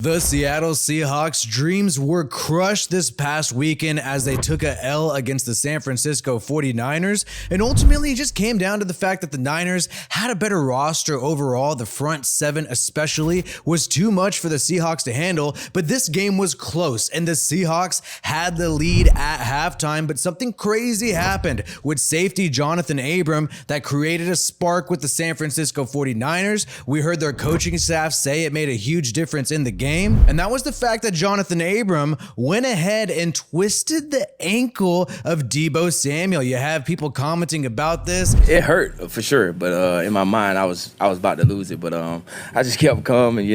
The Seattle Seahawks' dreams were crushed this past weekend as they took a L against the San Francisco 49ers, and ultimately it just came down to the fact that the Niners had a better roster overall. The front seven especially was too much for the Seahawks to handle, but this game was close and the Seahawks had the lead at halftime, but something crazy happened with Safety Johnathan Abram that created a spark with the San Francisco 49ers. We heard their coaching staff say it made a huge difference in the game. And that was the fact that Johnathan Abram went ahead and twisted the ankle of Deebo Samuel. You have people commenting about this. It hurt for sure, but in my mind I was about to lose it, but I just kept calm, and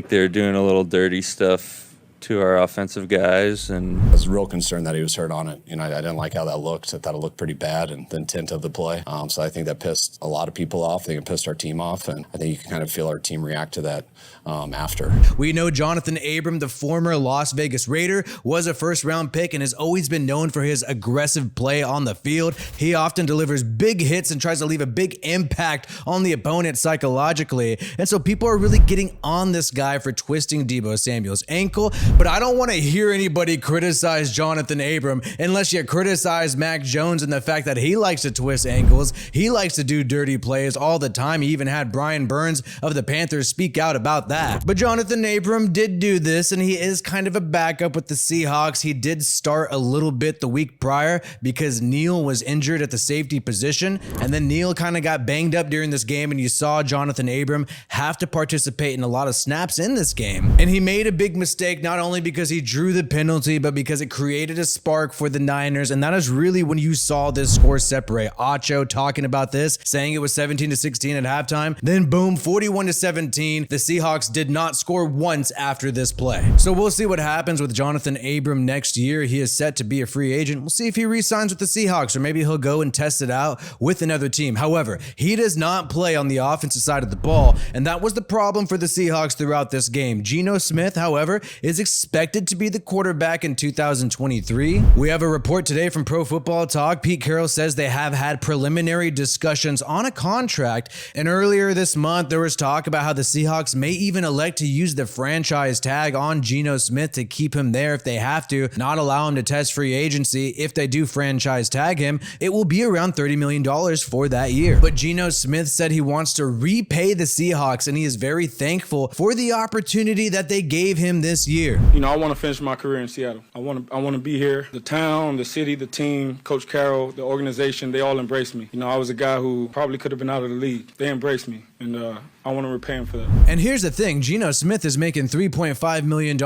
they're doing a little dirty stuff to our offensive guys, and I was real concerned that he was hurt on it. I didn't like how that looked. I thought it looked pretty bad, and the intent of the play. So I think that pissed a lot of people off. I think it pissed our team off, and I think you can kind of feel our team react to that after. We know Johnathan Abram, the former Las Vegas Raider, was a first-round pick and has always been known for his aggressive play on the field. He often delivers big hits and tries to leave a big impact on the opponent psychologically, and so people are really getting on this guy for twisting Deebo Samuel's ankle. But I don't want to hear anybody criticize Johnathan Abram unless you criticize Mac Jones and the fact that he likes to twist ankles. He likes to do dirty plays all the time. He even had Brian Burns of the Panthers speak out about that. But Johnathan Abram did do this, and he is kind of a backup with the Seahawks. He did start a little bit the week prior because Neal was injured at the safety position, and then Neal kind of got banged up during this game, and you saw Johnathan Abram have to participate in a lot of snaps in this game. And he made a big mistake, not only because he drew the penalty, but because it created a spark for the Niners. And that is really when you saw this score separate. Acho talking about this, saying it was 17-16 at halftime. Then boom, 41-17. The Seahawks did not score once after this play. So we'll see what happens with Johnathan Abram next year. He is set to be a free agent. We'll see if he re-signs with the Seahawks, or maybe he'll go and test it out with another team. However, he does not play on the offensive side of the ball, and that was the problem for the Seahawks throughout this game. Geno Smith, however, is expected to be the quarterback in 2023. We have a report today from Pro Football Talk. Pete Carroll says they have had preliminary discussions on a contract, and earlier this month there was talk about how the Seahawks may even elect to use the franchise tag on Geno Smith to keep him there if they have to, not allow him to test free agency. If they do franchise tag him, it will be around $30 million for that year. But Geno Smith said he wants to repay the Seahawks, and he is very thankful for the opportunity that they gave him this year. I want to finish my career in Seattle. I want to be here. The town, the city, the team, Coach Carroll, the organization, they all embraced me. I was a guy who probably could have been out of the league. They embraced me, and I want to repay him for that. And here's the thing, Geno Smith is making $3.5 million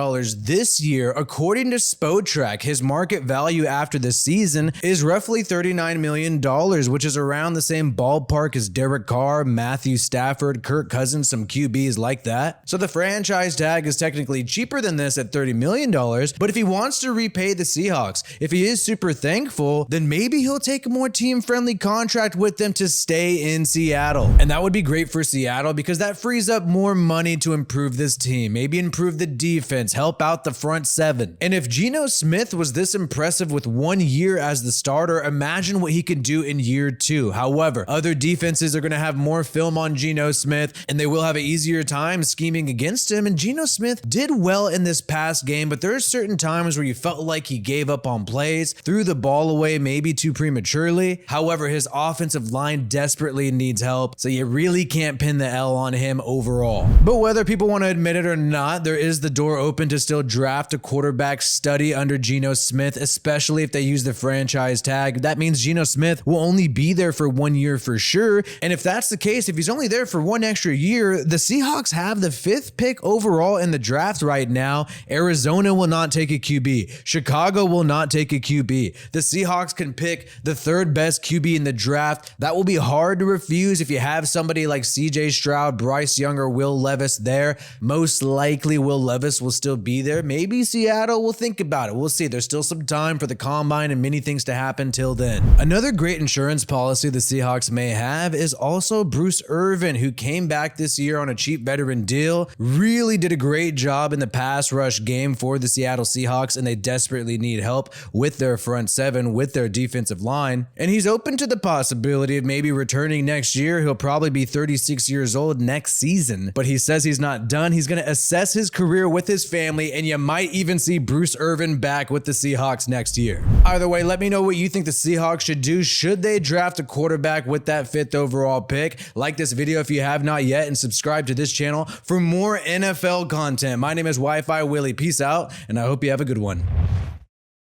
this year. According to Spotrac, his market value after the season is roughly $39 million, which is around the same ballpark as Derek Carr, Matthew Stafford, Kirk Cousins, some QBs like that. So the franchise tag is technically cheaper than this at $30 million, but if he wants to repay the Seahawks, if he is super thankful, then maybe he'll take a more team-friendly contract with them to stay in Seattle. And that would be great for Seattle because that frees up more money to improve this team, maybe improve the defense, help out the front seven. And if Geno Smith was this impressive with 1 year as the starter, imagine what he could do in year 2. However, other defenses are going to have more film on Geno Smith, and they will have an easier time scheming against him. And Geno Smith did well in this past game, but there are certain times where you felt like he gave up on plays, threw the ball away maybe too prematurely. However, his offensive line desperately needs help, so you really can't pin the L on him overall. But whether people want to admit it or not, there is the door open to still draft a quarterback study under Geno Smith, especially if they use the franchise tag. That means Geno Smith will only be there for 1 year for sure. And if that's the case, if he's only there for 1 extra year, the Seahawks have the 5th pick overall in the draft right now. Arizona will not take a QB. Chicago will not take a QB. The Seahawks can pick the 3rd best QB in the draft. That will be hard to refuse if you have somebody like CJ Stroud, Bryce Young, or Will Levis there. Most likely Will Levis will still be there. Maybe Seattle will think about it. We'll see. There's still some time for the combine and many things to happen till then. Another great insurance policy the Seahawks may have is also Bruce Irvin, who came back this year on a cheap veteran deal. Really did a great job in the pass rush game for the Seattle Seahawks, and they desperately need help with their front seven, with their defensive line. And he's open to the possibility of maybe returning next year. He'll probably be 36 36 years old next season. But he says he's not done. He's going to assess his career with his family, and you might even see Bruce Irvin back with the Seahawks next year. Either way, let me know what you think the Seahawks should do. Should they draft a quarterback with that 5th overall pick? Like this video if you have not yet, and subscribe to this channel for more NFL content. My name is Wi-Fi Willie. Peace out, and I hope you have a good one.